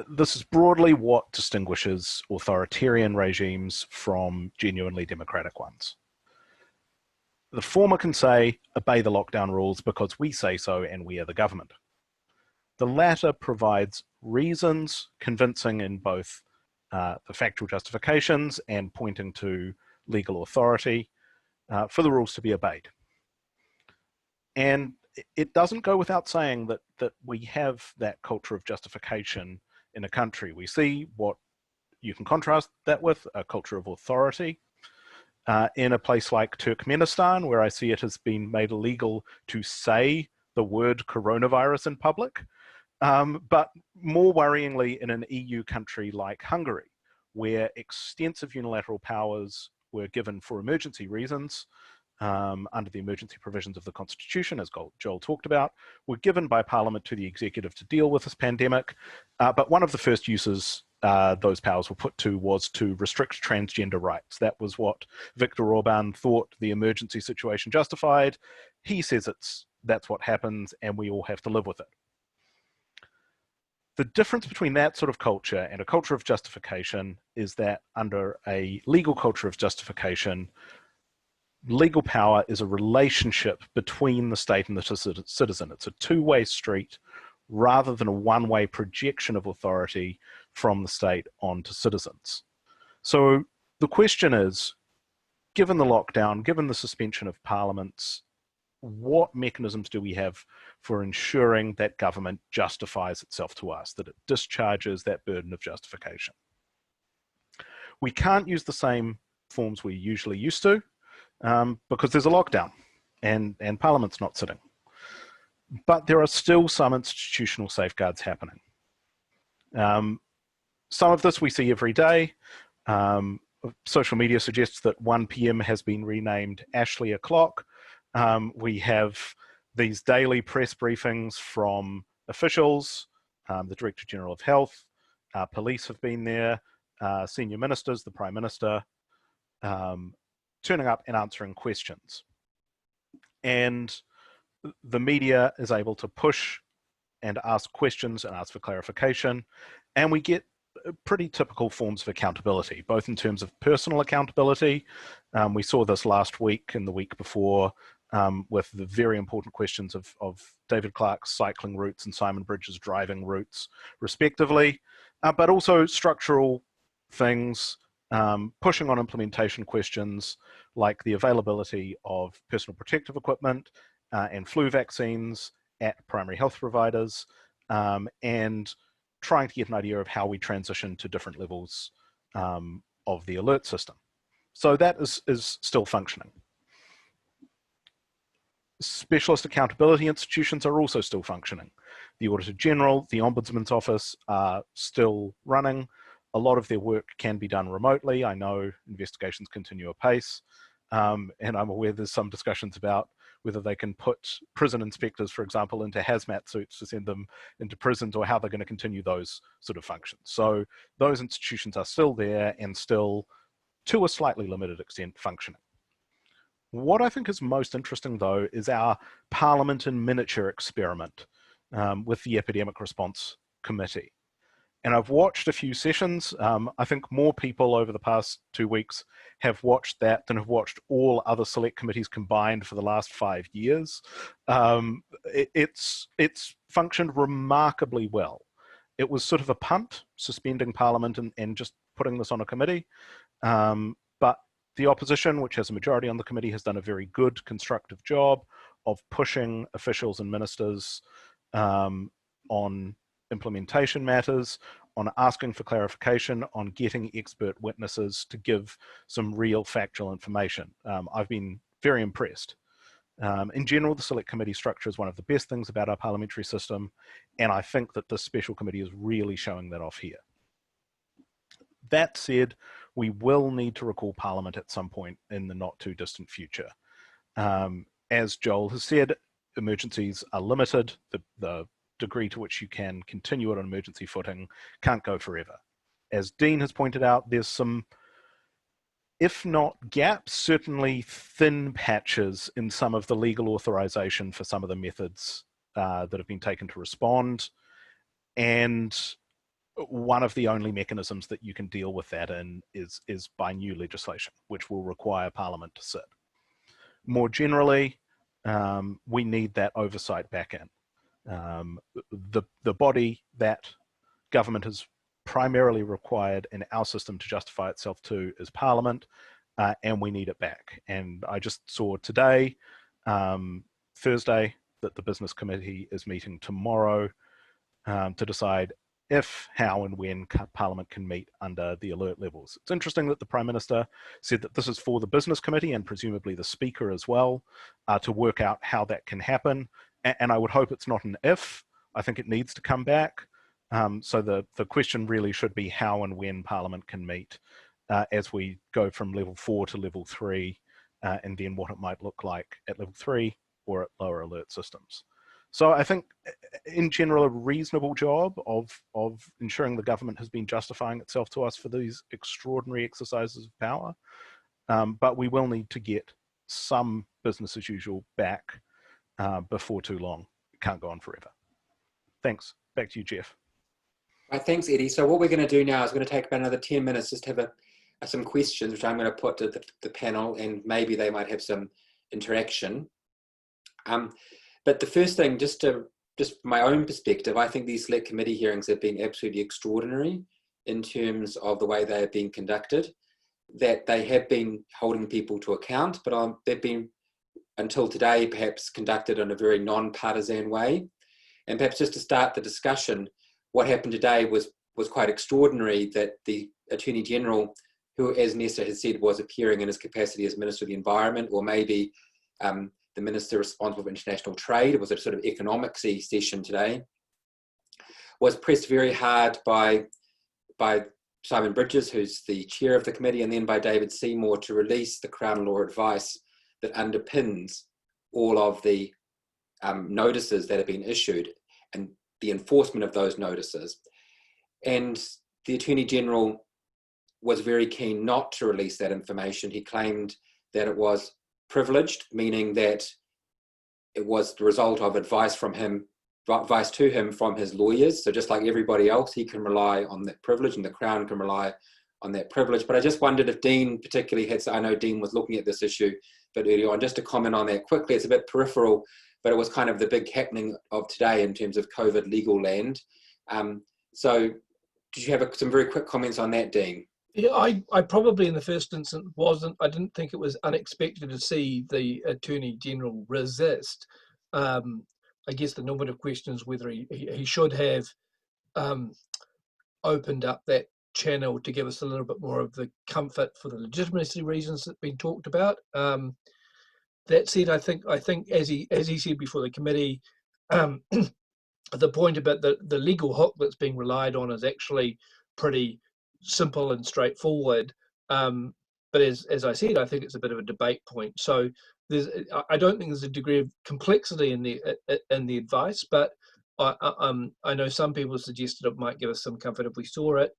This is broadly what distinguishes authoritarian regimes from genuinely democratic ones. The former can say, obey the lockdown rules because we say so and we are the government. The latter provides reasons convincing in both the factual justifications and pointing to legal authority for the rules to be obeyed. And it doesn't go without saying that we have that culture of justification in a country. We see what you can contrast that with, a culture of authority. In a place like Turkmenistan, where I see it has been made illegal to say the word coronavirus in public, but more worryingly in an EU country like Hungary, where extensive unilateral powers were given for emergency reasons, under the emergency provisions of the Constitution, as Joel talked about, were given by Parliament to the executive to deal with this pandemic. But one of the first uses those powers were put to was to restrict transgender rights. That was what Viktor Orban thought the emergency situation justified. He says that's what happens and we all have to live with it. The difference between that sort of culture and a culture of justification is that under a legal culture of justification, legal power is a relationship between the state and the citizen. It's a two-way street rather than a one-way projection of authority from the state onto citizens. So the question is, given the lockdown, given the suspension of parliaments, what mechanisms do we have for ensuring that government justifies itself to us, that it discharges that burden of justification? We can't use the same forms we usually used to because there's a lockdown and Parliament's not sitting. But there are still some institutional safeguards happening. Some of this we see every day. Social media suggests that 1 PM has been renamed Ashley O'Clock. We have these daily press briefings from officials, the Director General of Health, police have been there, senior ministers, the Prime Minister, turning up and answering questions. And the media is able to push and ask questions and ask for clarification, and we get pretty typical forms of accountability, both in terms of personal accountability. We saw this last week and the week before with the very important questions of David Clark's cycling routes and Simon Bridges' driving routes, respectively, but also structural things, pushing on implementation questions like the availability of personal protective equipment and flu vaccines at primary health providers, and trying to get an idea of how we transition to different levels of the alert system. So that is still functioning. Specialist accountability institutions are also still functioning. The Auditor General, the Ombudsman's Office are still running. A lot of their work can be done remotely. I know investigations continue apace, and I'm aware there's some discussions about whether they can put prison inspectors, for example, into hazmat suits to send them into prisons, or how they're going to continue those sort of functions. So those institutions are still there and still, to a slightly limited extent, functioning. What I think is most interesting, though, is our Parliament in miniature experiment with the Epidemic Response Committee. And I've watched a few sessions. I think more people over the past 2 weeks have watched that than have watched all other select committees combined for the last 5 years. It's functioned remarkably well. It was sort of a punt, suspending Parliament and just putting this on a committee. But the opposition, which has a majority on the committee, has done a very good, constructive job of pushing officials and ministers on implementation matters, on asking for clarification, on getting expert witnesses to give some real factual information. I've been very impressed. In general, the select committee structure is one of the best things about our parliamentary system, and I think that this special committee is really showing that off here. That said, we will need to recall Parliament at some point in the not too distant future. As Joel has said, emergencies are limited. The degree to which you can continue it on emergency footing can't go forever. As Dean has pointed out, there's some, if not gaps, certainly thin patches in some of the legal authorization for some of the methods that have been taken to respond. And one of the only mechanisms that you can deal with that in is by new legislation, which will require Parliament to sit. More generally, we need that oversight back in. The body that government has primarily required in our system to justify itself to is Parliament, and we need it back. And I just saw today, Thursday, that the Business Committee is meeting tomorrow to decide if, how, and when Parliament can meet under the alert levels. It's interesting that the Prime Minister said that this is for the Business Committee and presumably the Speaker as well, to work out how that can happen. And I would hope it's not an if. I think it needs to come back. So the question really should be how and when Parliament can meet as we go from level 4 to level 3, and then what it might look like at level 3 or at lower alert systems. So I think, in general, a reasonable job of ensuring the government has been justifying itself to us for these extraordinary exercises of power. But we will need to get some business as usual back before too long. It can't go on forever. Thanks. Back to you, Geoff. Right, thanks, Eddie. So what we're going to do now is we're going to take about another 10 minutes just to have some questions, which I'm going to put to the panel, and maybe they might have some interaction. But the first thing, just from my own perspective, I think these select committee hearings have been absolutely extraordinary in terms of the way they have been conducted, that they have been holding people to account, but they've been, until today, perhaps conducted in a very non-partisan way. And perhaps just to start the discussion, what happened today was quite extraordinary, that the Attorney General, who, as Nessa has said, was appearing in his capacity as Minister of the Environment, or maybe the Minister responsible for international trade, it was a sort of economics-y session today, was pressed very hard by Simon Bridges, who's the chair of the committee, and then by David Seymour to release the Crown Law advice that underpins all of the notices that have been issued and the enforcement of those notices. And the Attorney General was very keen not to release that information. He claimed that it was privileged, meaning that it was the result of advice to him from his lawyers. So just like everybody else, he can rely on that privilege, and the Crown can rely on that privilege. But I just wondered if Dean particularly had, I know Dean was looking at this issue a bit earlier on, just to comment on that quickly. It's a bit peripheral, but it was kind of the big happening of today in terms of COVID legal land. So did you have some very quick comments on that, Dean? Yeah, I probably in the first instance I didn't think it was unexpected to see the Attorney General resist. I guess the normative question is whether he should have opened up that channel to give us a little bit more of the comfort for the legitimacy reasons that have been talked about. That said, I think as he said before the committee, the point about the legal hook that's being relied on is actually pretty simple and straightforward. But as I said, I think it's a bit of a debate point. So I don't think there's a degree of complexity in the advice, but I know some people suggested it might give us some comfort if we saw it.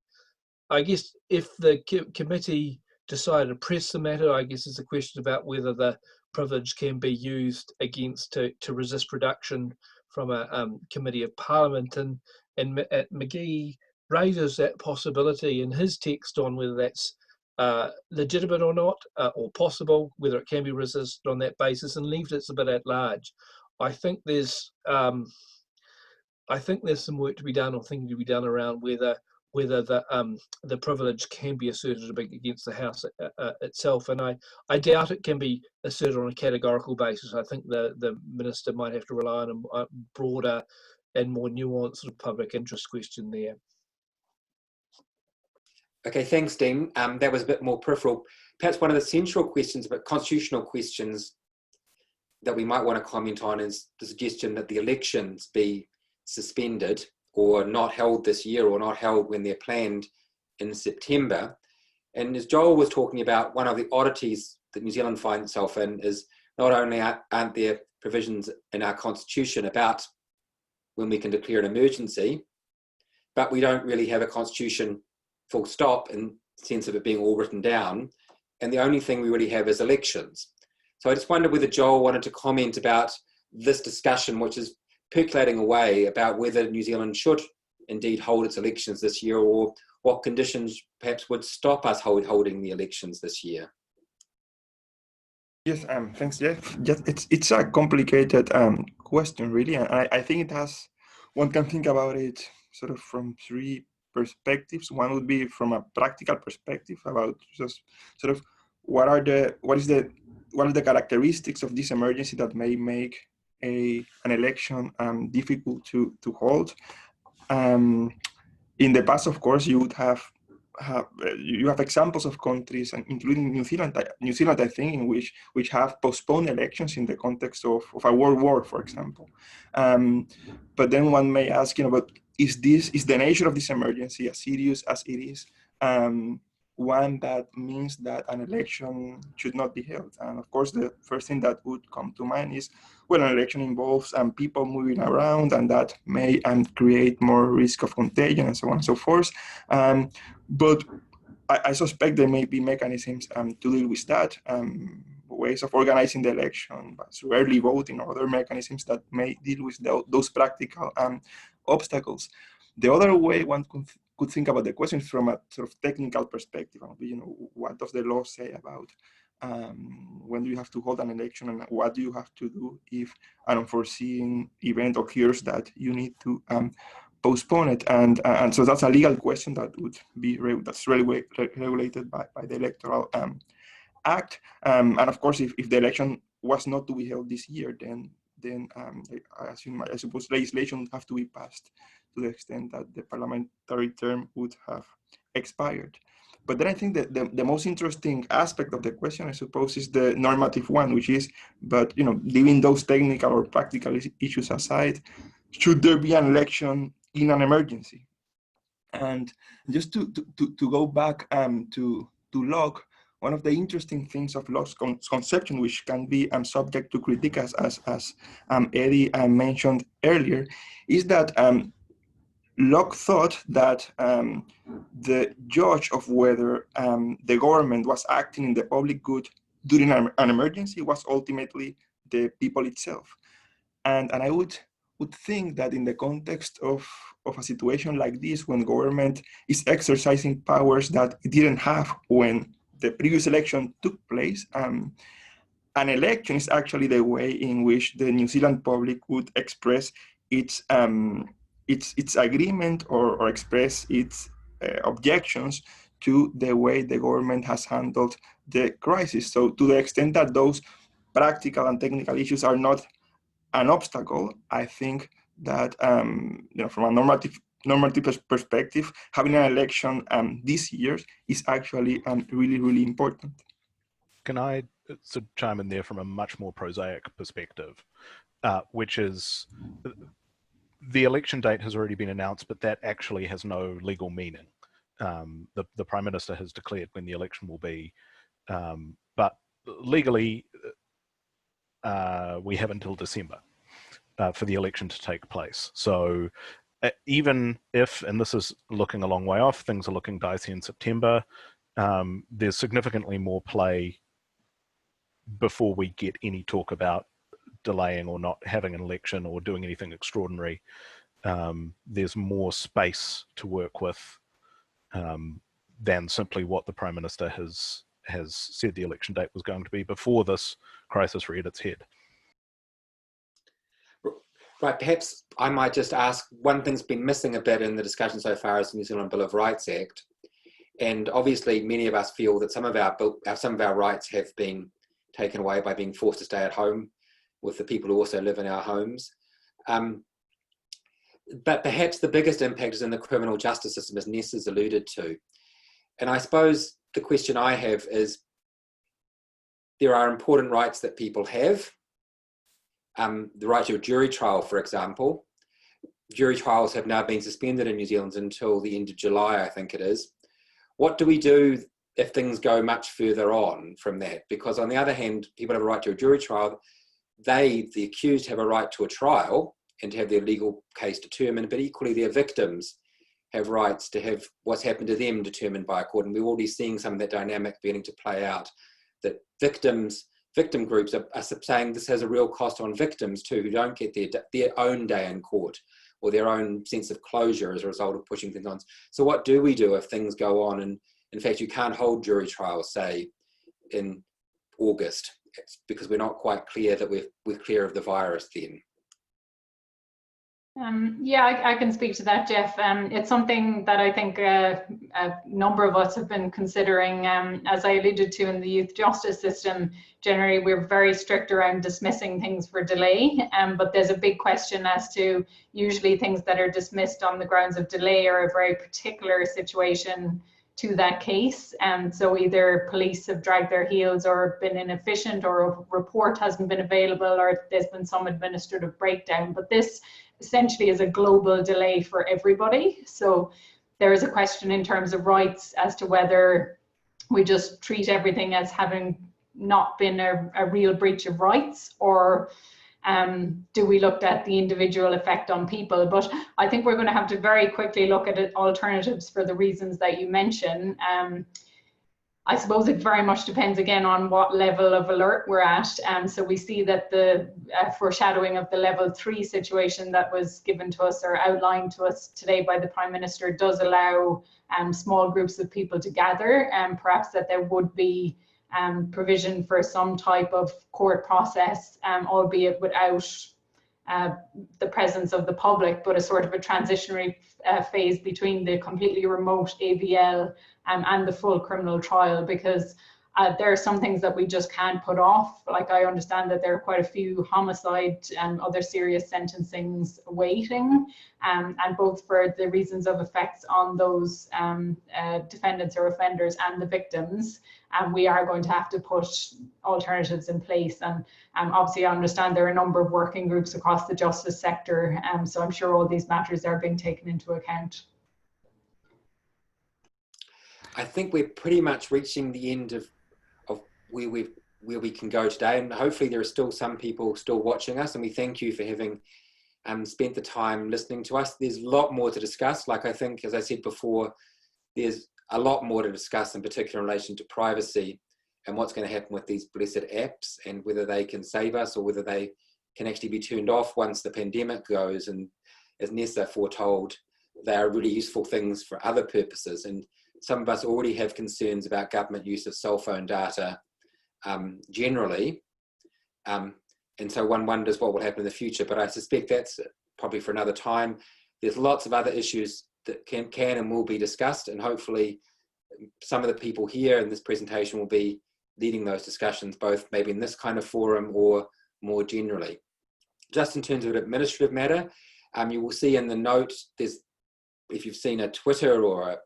I guess if the committee decided to press the matter, I guess it's a question about whether the privilege can be used against to resist production from a committee of Parliament, and McGee raises that possibility in his text on whether that's legitimate or not, or possible, whether it can be resisted on that basis, and leaves it a bit at large. I think there's some work to be done, or thinking to be done, around whether the privilege can be asserted against the House itself, and I doubt it can be asserted on a categorical basis. I think the Minister might have to rely on a broader and more nuanced sort of public interest question there. Okay, thanks, Dean. That was a bit more peripheral. Perhaps one of the central questions, but constitutional questions, that we might want to comment on is the suggestion that the elections be suspended or not held this year, or not held when they're planned in September. And as Joel was talking about, one of the oddities that New Zealand finds itself in is not only aren't there provisions in our constitution about when we can declare an emergency, but we don't really have a constitution full stop in the sense of it being all written down. And the only thing we really have is elections. So I just wonder whether Joel wanted to comment about this discussion, which is percolating away, about whether New Zealand should indeed hold its elections this year, or what conditions perhaps would stop us holding the elections this year. Yes, thanks, Geoff. It's a complicated question, really, and I think one can think about it sort of from three perspectives. One would be from a practical perspective, about just sort of what are the characteristics of this emergency that may make an election difficult to hold. In the past, of course, you would have examples of countries, and including New Zealand, I think, which have postponed elections in the context of a world war, for example. But then one may ask, but is the nature of this emergency as serious as it is? one that means that an election should not be held. And of course, the first thing that would come to mind is, well, an election involves people moving around, and that may create more risk of contagion and so on and so forth. But I suspect there may be mechanisms to deal with that, ways of organizing the election, through early voting or other mechanisms that may deal with those practical obstacles. The other way one could think about the question from a sort of technical perspective. You know, what does the law say about when do you have to hold an election, and what do you have to do if an unforeseen event occurs that you need to postpone it? And so that's a legal question that would be regulated by the Electoral Act. And of course, if the election was not to be held this year, then I suppose legislation would have to be passed to the extent that the parliamentary term would have expired. But then I think that the most interesting aspect of the question, I suppose, is the normative one, which is, but you know, leaving those technical or practical issues aside, should there be an election in an emergency? And just to go back to Locke, one of the interesting things of Locke's conception, which can be subject to critique, as Eddie mentioned earlier, is that Locke thought that the judge of whether the government was acting in the public good during an emergency was ultimately the people itself. And I would think that in the context of a situation like this, when government is exercising powers that it didn't have when the previous election took place, an election is actually the way in which the New Zealand public would express its agreement or express its objections to the way the government has handled the crisis. So to the extent that those practical and technical issues are not an obstacle, I think that you know, from a normative perspective, having an election this year is actually really, really important. Can I chime in there from a much more prosaic perspective, which is the election date has already been announced, but that actually has no legal meaning. The Prime Minister has declared when the election will be, but legally we have until December for the election to take place. So even if, and this is looking a long way off, things are looking dicey in September, there's significantly more play before we get any talk about delaying or not having an election or doing anything extraordinary. There's more space to work with than simply what the Prime Minister has said the election date was going to be before this crisis reared its head. Right, perhaps I might just ask, one thing's been missing a bit in the discussion so far is the New Zealand Bill of Rights Act. And obviously many of us feel that some of our rights have been taken away by being forced to stay at home with the people who also live in our homes. But perhaps the biggest impact is in the criminal justice system, as Nessa's alluded to. And I suppose the question I have is, there are important rights that people have. The right to a jury trial, for example. Jury trials have now been suspended in New Zealand until the end of July, I think it is. What do we do if things go much further on from that? Because on the other hand, people have a right to a jury trial. The accused, have a right to a trial and to have their legal case determined, but equally their victims have rights to have what's happened to them determined by a court. And we're already seeing some of that dynamic beginning to play out, that victim groups are saying this has a real cost on victims too, who don't get their own day in court or their own sense of closure as a result of pushing things on. So what do we do if things go on? And in fact, you can't hold jury trials, say, in August. It's because we're not quite clear that we're clear of the virus then. Yeah, I can speak to that, Geoff. It's something that I think a number of us have been considering. As I alluded to in the youth justice system, generally we're very strict around dismissing things for delay, but there's a big question as to usually things that are dismissed on the grounds of delay are a very particular situation to that case. So either police have dragged their heels or been inefficient, or a report hasn't been available, or there's been some administrative breakdown. But this essentially is a global delay for everybody. So there is a question in terms of rights as to whether we just treat everything as having not been a real breach of rights, or do we look at the individual effect on people? But I think we're going to have to very quickly look at alternatives for the reasons that you mention. I suppose it very much depends again on what level of alert we're at. So we see that the foreshadowing of the level 3 situation that was given to us or outlined to us today by the Prime Minister does allow small groups of people to gather, and perhaps that there would be provision for some type of court process, albeit without the presence of the public, but a sort of a transitionary phase between the completely remote AVL and the full criminal trial, because there are some things that we just can't put off. Like, I understand that there are quite a few homicide and other serious sentencings waiting, and both for the reasons of effects on those defendants or offenders and the victims, we are going to have to put alternatives in place. And obviously I understand there are a number of working groups across the justice sector, so I'm sure all these matters are being taken into account. I think we're pretty much reaching the end of where we can go today, and hopefully there are still some people still watching us, and we thank you for having spent the time listening to us. There's a lot more to discuss. Like, I think, as I said before, there's a lot more to discuss, in particular in relation to privacy and what's going to happen with these blessed apps, and whether they can save us or whether they can actually be turned off once the pandemic goes. And as Nessa foretold, they are really useful things for other purposes. And some of us already have concerns about government use of cell phone data generally. And so one wonders what will happen in the future, but I suspect that's probably for another time. There's lots of other issues that can and will be discussed, and hopefully some of the people here in this presentation will be leading those discussions, both maybe in this kind of forum or more generally. Just in terms of an administrative matter, you will see in the note, if you've seen a Twitter or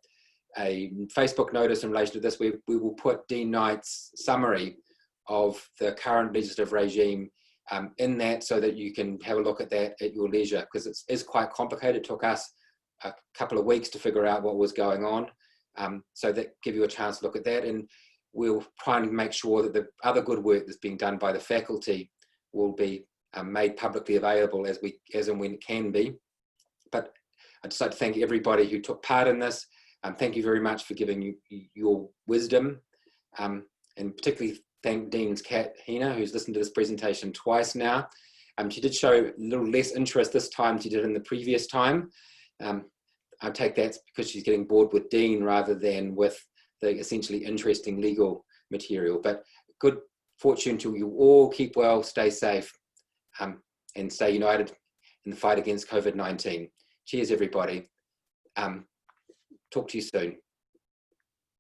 a Facebook notice in relation to this, we will put Dean Knight's summary of the current legislative regime in that, so that you can have a look at that at your leisure, because it is quite complicated. It took us a couple of weeks to figure out what was going on, so that give you a chance to look at that, and we'll try and make sure that the other good work that's being done by the faculty will be made publicly available as and when it can be. But I'd just like to thank everybody who took part in this. Thank you very much for giving your wisdom, and particularly thank Dean's cat, Hina, who's listened to this presentation twice now. She did show a little less interest this time than she did in the previous time. I take that because she's getting bored with Dean rather than with the essentially interesting legal material. But good fortune to you all. Keep well, stay safe, and stay united in the fight against COVID-19. Cheers, everybody. Talk to you soon.